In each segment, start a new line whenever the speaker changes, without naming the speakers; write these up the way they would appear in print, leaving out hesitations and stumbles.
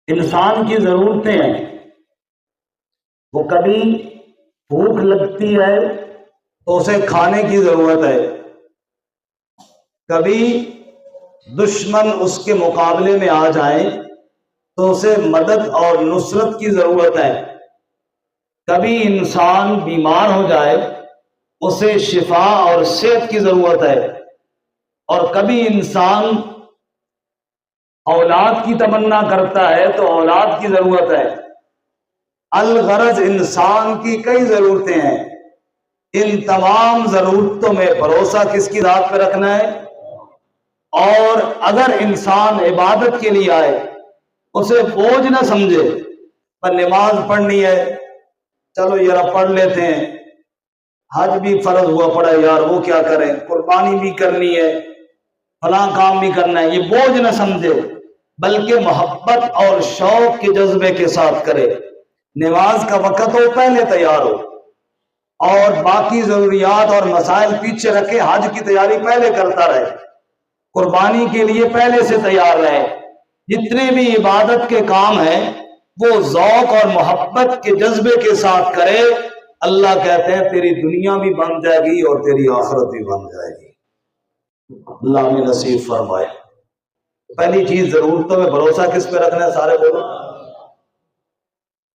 انسان کی ضرورتیں ہیں، وہ کبھی بھوک لگتی ہے تو اسے کھانے کی ضرورت ہے، کبھی دشمن اس کے مقابلے میں آ جائیں تو اسے مدد اور نصرت کی ضرورت ہے، کبھی انسان بیمار ہو جائے اسے شفا اور صحت کی ضرورت ہے، اور کبھی انسان اولاد کی تمنا کرتا ہے تو اولاد کی ضرورت ہے۔ الغرض انسان کی کئی ضرورتیں ہیں، ان تمام ضرورتوں میں بھروسہ کس کی ذات پہ رکھنا ہے؟ اور اگر انسان عبادت کے لیے آئے اسے بوجھ نہ سمجھے، پر نماز پڑھنی ہے چلو یار پڑھ لیتے ہیں، حج بھی فرض ہوا پڑا ہے یار وہ کیا کریں، قربانی بھی کرنی ہے، فلاں کام بھی کرنا ہے، یہ بوجھ نہ سمجھے بلکہ محبت اور شوق کے جذبے کے ساتھ کرے۔ نماز کا وقت ہو پہلے تیار ہو، اور باقی ضروریات اور مسائل پیچھے رکھے، حج کی تیاری پہلے کرتا رہے، قربانی کے لیے پہلے سے تیار رہے۔ جتنے بھی عبادت کے کام ہیں وہ ذوق اور محبت کے جذبے کے ساتھ کرے، اللہ کہتے ہیں تیری دنیا بھی بن جائے گی اور تیری آخرت بھی بن جائے گی۔ اللہ ہمیں نصیب فرمائے۔ پہلی چیز ضرورتوں میں بھروسہ کس پہ رکھنا ہے؟ سارے بولو۔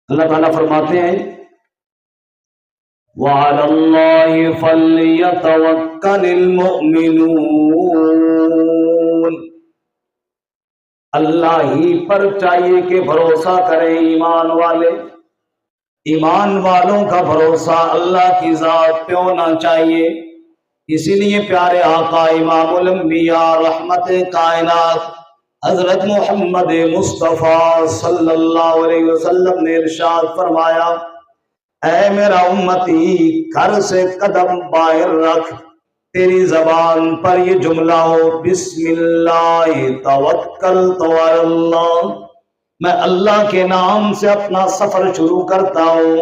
اللہ تعالیٰ فرماتے ہیں وَعَلَى اللَّهِ فَلْيَتَوَكَّلِ الْمُؤْمِنُونَ، اللہ ہی پر چاہیے کہ بھروسہ کریں ایمان والے۔ ایمان والوں کا بھروسہ اللہ کی ذات پہ ہونا چاہیے، اسی لیے پیارے آقا امام الانبیاء رحمت کائنات حضرت محمد مصطفیٰ صلی اللہ علیہ وسلم نے ارشاد فرمایا، اے میرا امتی گھر سے قدم باہر رکھ، تیری زبان پر یہ جملہ ہو بسم اللہ توکلت علی اللہ، میں اللہ کے نام سے اپنا سفر شروع کرتا ہوں،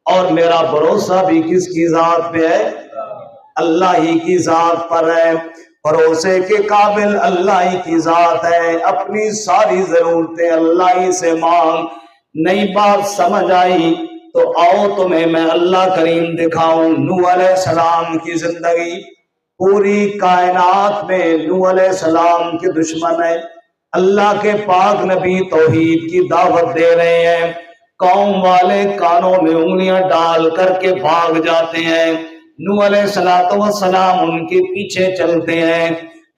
اور میرا بھروسہ بھی کس کی ذات پہ ہے؟ اللہ ہی کی ذات پر ہے۔ بھروسے کے قابل اللہ ہی کی ذات ہے، اپنی ساری ضرورتیں اللہ ہی سے مانگ۔ نئی بات سمجھ آئی تو آؤ تمہیں میں اللہ کریم دکھاؤں۔ نوح علیہ السلام کی زندگی، پوری کائنات میں نوح علیہ السلام کے دشمن ہیں، اللہ کے پاک نبی توحید کی دعوت دے رہے ہیں، قوم والے کانوں میں انگلیاں ڈال کر کے بھاگ جاتے ہیں، نوح علیہ السلام ان کے پیچھے چلتے ہیں،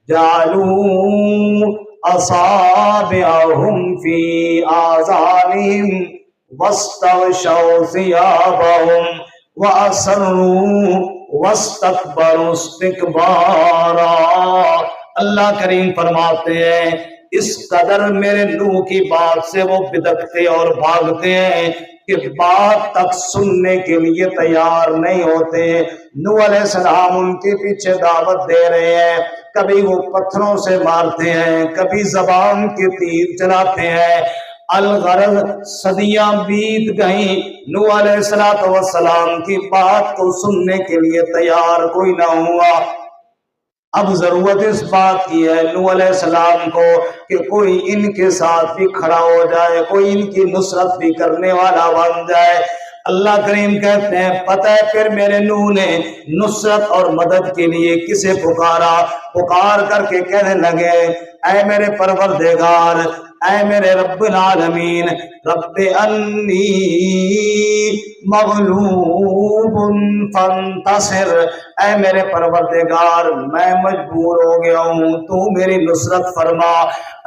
جعلوا اصابعهم فی آذانہم واستغشوا ثیابہم واسروا واستکبروا استکبارا۔ اللہ کریم فرماتے ہیں اس قدر میرے نوح کی بات سے وہ بدکتے اور بھاگتے ہیں کہ بات تک سننے کے لیے تیار نہیں ہوتے۔ نوح علیہ السلام ان کے پیچھے دعوت دے رہے ہیں، کبھی وہ پتھروں سے مارتے ہیں، کبھی زبان کے تیر چلاتے ہیں۔ الغرض صدیاں بیت گئیں، نوح علیہ السلام کی بات کو سننے کے لیے تیار کوئی نہ ہوا۔ اب ضرورت اس بات کی ہے نوح علیہ السلام کو کہ کوئی ان کے ساتھ بھی کھڑا ہو جائے، کوئی ان کی نصرت بھی کرنے والا بن جائے۔ اللہ کریم کہتے ہیں پتہ ہے پھر میرے نوح نے نصرت اور مدد کے لیے کسے پکارا؟ پکار کر کے کہنے لگے اے میرے پروردگار، اے میرے رب العالمین، رب انی مغلوب فانتصر، اے میرے پروردگار میں مجبور ہو گیا ہوں، تو میری نصرت فرما۔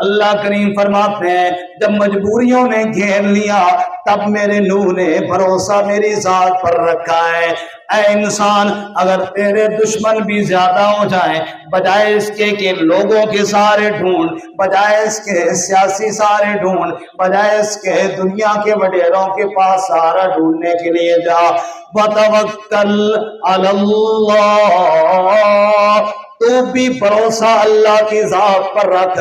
اللہ کریم فرماتے ہیں جب مجبوریوں نے گھیر لیا تب میرے نوح نے بھروسہ میری ذات پر رکھا ہے۔ اے انسان، اگر تیرے دشمن بھی زیادہ ہو جائیں، بجائے اس کے کہ لوگوں کے سارے ڈھونڈ، بجائے اس کے سیاسی سارے ڈھونڈ، بجائے اس کے دنیا کے وڈیروں کے پاس سارا ڈھونڈنے کے لیے جا، وتوکل علی اللہ، تو بھی بھروسہ اللہ کی ذات پر رکھ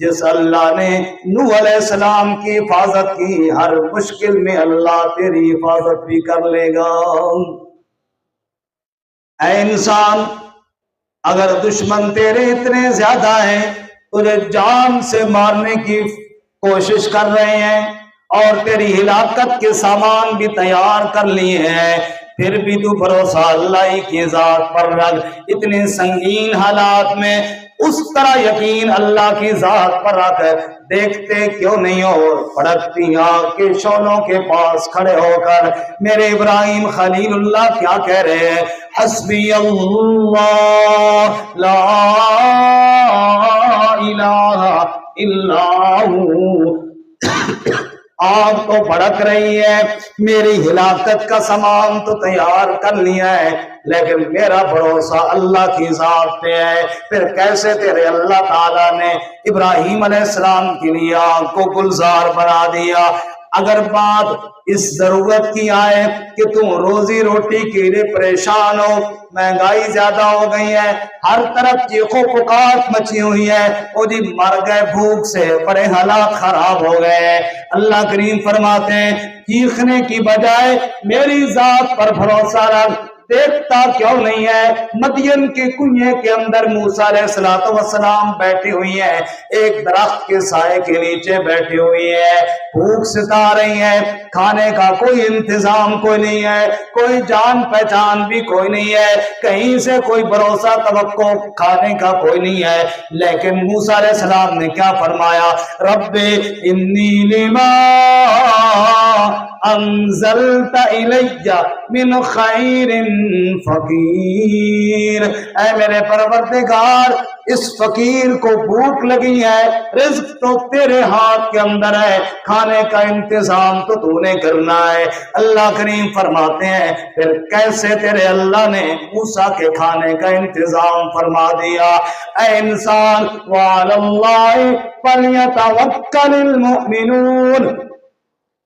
جس اللہ نے نوح علیہ السلام کی حفاظت کی، ہر مشکل میں اللہ تیری حفاظت بھی کر لے گا۔ اے انسان، اگر دشمن تیرے اتنے زیادہ ہیں تجھے جان سے مارنے کی کوشش کر رہے ہیں اور تیری ہلاکت کے سامان بھی تیار کر لیے ہیں، پھر بھی تو بھروسہ اللہ ہی کی ذات پر رکھ۔ اتنے سنگین حالات میں اس طرح یقین اللہ کی ذات پر رکھ، دیکھتے کیوں نہیں ہو بھڑکتی آگ کے شعلوں کے پاس کھڑے ہو کر میرے ابراہیم خلیل اللہ کیا کہہ رہے ہیں؟ حسبی اللہ لا الہ الا ہو۔ آگ تو بھڑک رہی ہے، میری ہلاکت کا سامان تو تیار کر لیا ہے، لیکن میرا بھروسہ اللہ کی ذات پہ ہے۔ پھر کیسے تیرے اللہ تعالیٰ نے ابراہیم علیہ السلام کے لیے آگ کو گلزار بنا دیا؟ اگر بات اس ضرورت کی آئے کہ تم روزی روٹی کے لیے پریشان ہو، مہنگائی زیادہ ہو گئی ہے، ہر طرف چیخ و پکار مچی ہوئی ہے، وہ جی مر گئے بھوک سے، بڑے حالات خراب ہو گئے ہیں، اللہ کریم فرماتے ہیں چیخنے کی بجائے میری ذات پر بھروسہ رکھ۔ دیکھتا کیوں نہیں ہے مدین کے کنویں کے اندر موسیٰ علیہ السلام بیٹھی ہوئی ہیں، ایک درخت کے سائے کے نیچے بیٹھی ہوئی ہے، بھوک ستا رہی ہے، کھانے کا کوئی انتظام کوئی نہیں ہے، کوئی جان پہچان بھی کوئی نہیں ہے، کہیں سے کوئی بھروسہ توقع کھانے کا کوئی نہیں ہے، لیکن موسیٰ علیہ السلام نے کیا فرمایا؟ رب انی لما انزلت الی من خیر فقیر، اے میرے پروردگار اس فقیر کو بھوک لگی ہے، رزق تو تیرے ہاتھ کے اندر ہے، کھانے کا انتظام تو تو نے کرنا ہے۔ اللہ کریم فرماتے ہیں پھر کیسے تیرے اللہ نے موسیٰ کے کھانے کا انتظام فرما دیا؟ اے انسان وعلی اللہ فلیتوکل المؤمنون،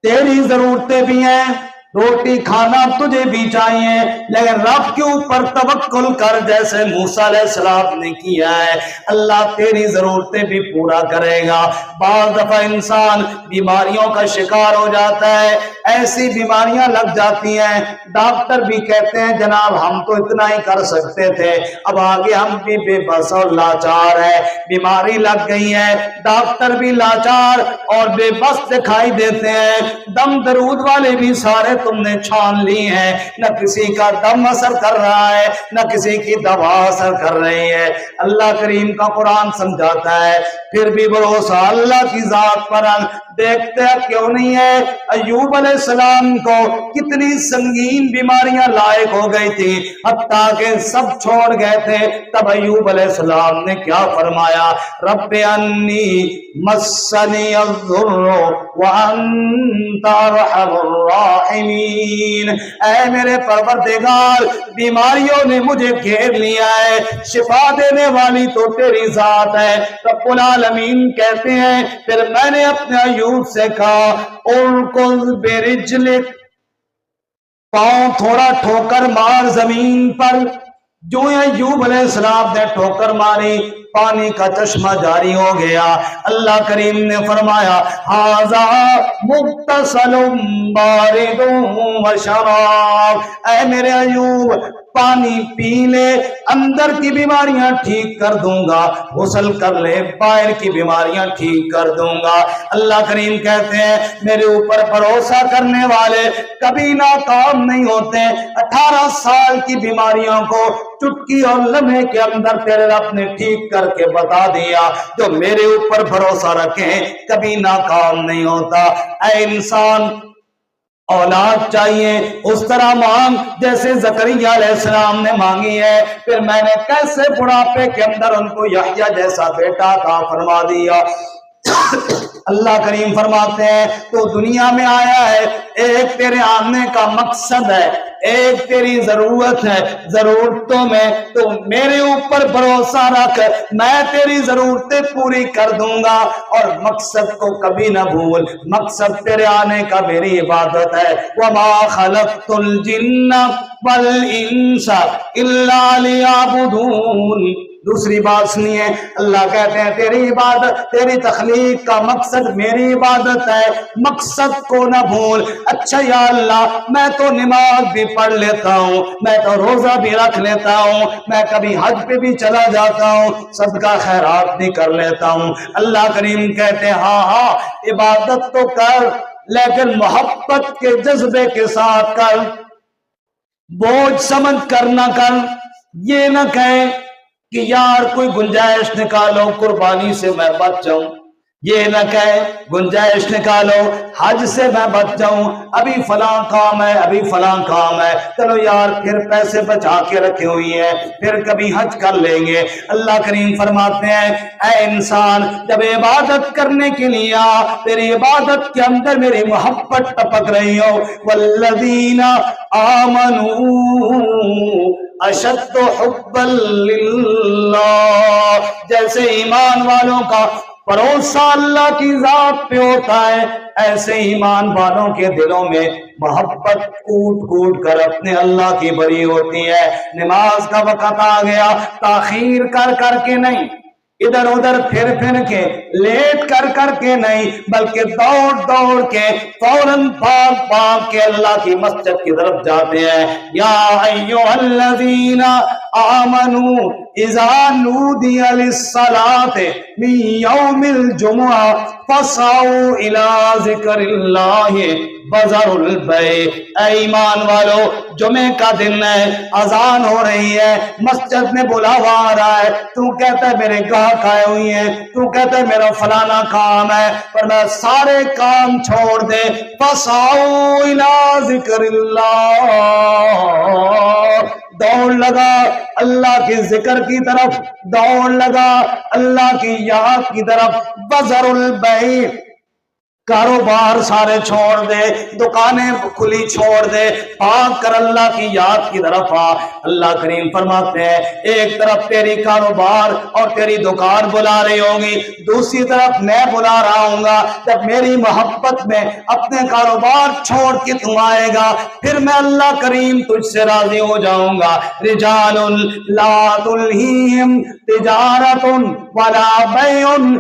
تیری ضرورتیں بھی ہیں، روٹی کھانا تجھے بھی چاہیے، لیکن رب کے اوپر توکل کر جیسے موسیٰ علیہ السلام نے کیا ہے، اللہ تیری ضرورتیں بھی پورا کرے گا۔ بعض دفعہ انسان بیماریوں کا شکار ہو جاتا ہے، ایسی بیماریاں لگ جاتی ہیں، ڈاکٹر بھی کہتے ہیں جناب ہم تو اتنا ہی کر سکتے تھے، اب آگے ہم بھی بے بس اور لاچار ہے، بیماری لگ گئی ہے، ڈاکٹر بھی لاچار اور بے بس دکھائی دیتے ہیں، دم درود والے بھی سارے تم نے چھان لی ہیں، نہ کسی کا دم اثر کر رہا ہے، نہ کسی کی دوا اثر کر رہی ہے۔ اللہ کریم کا قرآن سمجھاتا ہے پھر بھی بھروسہ اللہ کی ذات پر دیکھتے کیوں نہیں ہے؟ ایوب علیہ السلام کو کتنی سنگین بیماریاں لائق ہو گئی تھی، حتیٰ کہ سب چھوڑ گئے تھے، تب ایوب علیہ السلام نے کیا فرمایا؟ رب انی مسنی الضر وانت ارحم الراحمین، اے میرے پروردگار بیماریوں نے مجھے گھیر لیا ہے، شفا دینے والی تو تیری ذات ہے۔ رب العالمین کہتے ہیں پھر میں نے اپنے ایوب سے کہا ارکض برجلک، پاؤں تھوڑا ٹھوکر مار زمین پر، جو ایوب علیہ السلام نے ٹھوکر ماری پانی کا چشمہ جاری ہو گیا۔ اللہ کریم نے فرمایا ھذا مغتسل بارد وشراب، اے میرے ایوب پانی پی لے، اندر کی بیماریاں ٹھیک کر دوں گا، غسل کر لے، باہر کی بیماریاں ٹھیک کر دوں گا۔ اللہ کریم کہتے ہیں میرے اوپر بھروسہ کرنے والے کبھی ناکام نہیں ہوتے۔ 18 سال کی بیماریوں کو چٹکی اور لمحے کے اندر تیرے رب نے ٹھیک کر کے بتا دیا، جو میرے اوپر بھروسہ رکھیں کبھی ناکام نہیں ہوتا۔ اے انسان اولاد چاہیے اس طرح مانگ جیسے زکریا علیہ السلام نے مانگی ہے، پھر میں نے کیسے بڑھاپے کے اندر ان کو یحییٰ جیسا بیٹا عطا فرما دیا۔ اللہ کریم فرماتے ہیں تو دنیا میں آیا ہے، ایک تیرے آنے کا مقصد ہے، ایک تیری ضرورت ہے، ضرورتوں میں تو میرے اوپر بھروسہ رکھ، میں تیری ضرورتیں پوری کر دوں گا، اور مقصد کو کبھی نہ بھول، مقصد تیرے آنے کا میری عبادت ہے۔ وما خلقت الجن والانس الا لیعبدون، دوسری بات سنیے، اللہ کہتے ہیں تیری عبادت، تیری تخلیق کا مقصد میری عبادت ہے، مقصد کو نہ بھول۔ اچھا یا اللہ میں تو نماز بھی پڑھ لیتا ہوں، میں تو روزہ بھی رکھ لیتا ہوں، میں کبھی حج پہ بھی چلا جاتا ہوں، صدقہ خیرات بھی کر لیتا ہوں۔ اللہ کریم کہتے ہیں ہاں ہاں عبادت تو کر، لیکن محبت کے جذبے کے ساتھ کر، بوجھ سمجھ کر نہ کر۔ یہ نہ کہیں کہ یار کوئی گنجائش نکالو قربانی سے میں بچ جاؤں، یہ نہ کہے گنجائش نکالو حج سے میں بچ جاؤں، ابھی فلاں کام ہے، ابھی فلاں کام ہے، چلو یار پھر پیسے بچا کے رکھے ہوئی ہیں پھر کبھی حج کر لیں گے۔ اللہ کریم فرماتے ہیں اے انسان جب عبادت کرنے کے لیے آ، تیری عبادت کے اندر میری محبت ٹپک رہی ہو، والذین آمنوا اشد حبا للہ، جیسے ایمان والوں کا بھروسہ اللہ کی ذات پہ ہوتا ہے، ایسے ایمان والوں کے دلوں میں محبت کوٹ کوٹ کر اپنے اللہ کی بری ہوتی ہے۔ نماز کا وقت آ گیا، تاخیر کر کر کے نہیں، ادھر ادھر پھر کے، لیٹ کر کر کے نہیں، بلکہ دوڑ دوڑ کے فوراً بھاگ بھاگ کے اللہ کی مسجد کی طرف جاتے ہیں۔ یا ایھا الذین آمنوا اذا نودی للصلاۃ من یوم الجمعہ فاسعوا الی ذکر اللہ وذروا البیع، اے ایمان والو جمعے کا دن ہے، اذان ہو رہی ہے، مسجد میں بلاوا آ رہا ہے، تو کہتا ہے میرے گاہک آئے ہوئی ہیں، تو کہتا ہے میرا فلانا کام ہے، پر میں سارے کام چھوڑ دے، فاسعوا الی ذکر اللہ، دوڑ لگا اللہ کے ذکر کی طرف، دوڑ لگا اللہ کی یاد کی طرف، وذروا البیع، کاروبار سارے چھوڑ دے، دکانیں کھلی چھوڑ دے، بھاگ کر اللہ کی یاد کی طرف آ۔ اللہ کریم فرماتے ہیں ایک طرف تیری کاروبار اور تیری دکان بلا رہی ہوگی، دوسری طرف میں بلا رہا ہوں گا، جب میری محبت میں اپنے کاروبار چھوڑ کے تم آئے گا پھر میں اللہ کریم تجھ سے راضی ہو جاؤں گا۔ رجال لا تلہیہم تجارت ولا بیع عن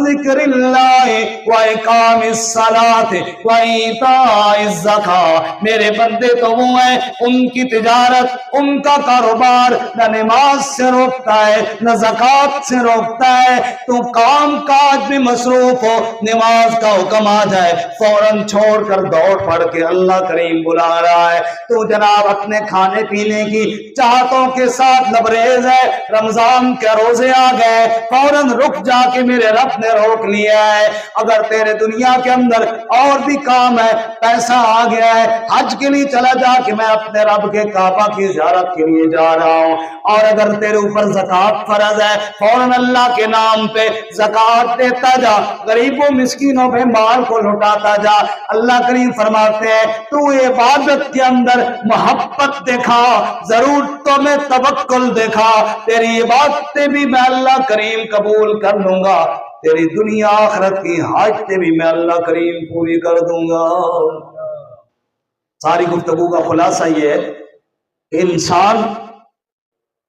ذکر اللہ وَإِقَامِ الصَّلَاةِ وَإِيتَاءِ الزَّكَاةِ، میرے بندے تو وہ ہیں ان کی تجارت، ان کا کاروبار نہ نماز سے روکتا ہے نہ زکوٰۃ سے روکتا ہے، تو کام کاج میں مصروف ہو، نماز کا حکم آ جائے فوراً چھوڑ کر دوڑ پڑ کے اللہ کریم بلا رہا ہے، تو جناب اپنے کھانے پینے کی چاہتوں کے ساتھ لبریز ہے، رمضان کے روزے آ گئے فوراً رک جا کے میرے رب نے روک لیا ہے۔ اگر تیرے دنیا کے اندر اور بھی کام ہے، پیسہ آ گیا ہے، حج کے لیے چلا جا کہ میں اپنے رب کے کعبہ کی زیارت کے لیے جا رہا ہوں، اور اگر تیرے اوپر زکوٰۃ فرض ہے فوراً اللہ کے نام پہ زکوٰۃ دیتا جا، غریبوں مسکینوں پہ مال کو لٹاتا جا۔ اللہ کریم فرماتے ہیں تو عبادت کے اندر محبت دکھا، ضرورتوں میں توکل دکھا، تیری عبادتیں بھی میں اللہ کریم قبول کر لوں گا، تیری دنیا آخرت کی حاجتیں بھی میں اللہ کریم پوری کر دوں گا۔ ساری گفتگو کا خلاصہ یہ ہے کہ انسان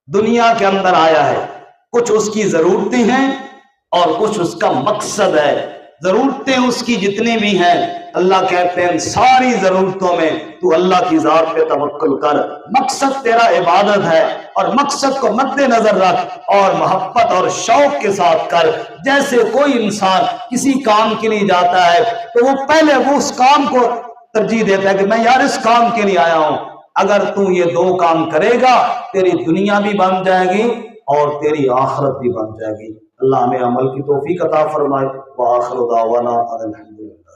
دنیا کے اندر آیا ہے، کچھ اس کی ضرورتیں ہیں اور کچھ اس کا مقصد ہے۔ ضرورتیں اس کی جتنی بھی ہیں اللہ کہتے ہیں ساری ضرورتوں میں تو اللہ کی ذات پہ توکل کر، مقصد تیرا عبادت ہے اور مقصد کو مد نظر رکھ اور محبت اور شوق کے ساتھ کر۔ جیسے کوئی انسان کسی کام کے لیے جاتا ہے تو وہ پہلے وہ اس کام کو ترجیح دیتا ہے کہ میں یار اس کام کے لیے آیا ہوں، اگر تو یہ دو کام کرے گا تیری دنیا بھی بن جائے گی اور تیری آخرت بھی بن جائے گی۔ اللہ ہمیں عمل کی توفیق عطا فرمائے۔ وآخر دعوانا الحمدللہ۔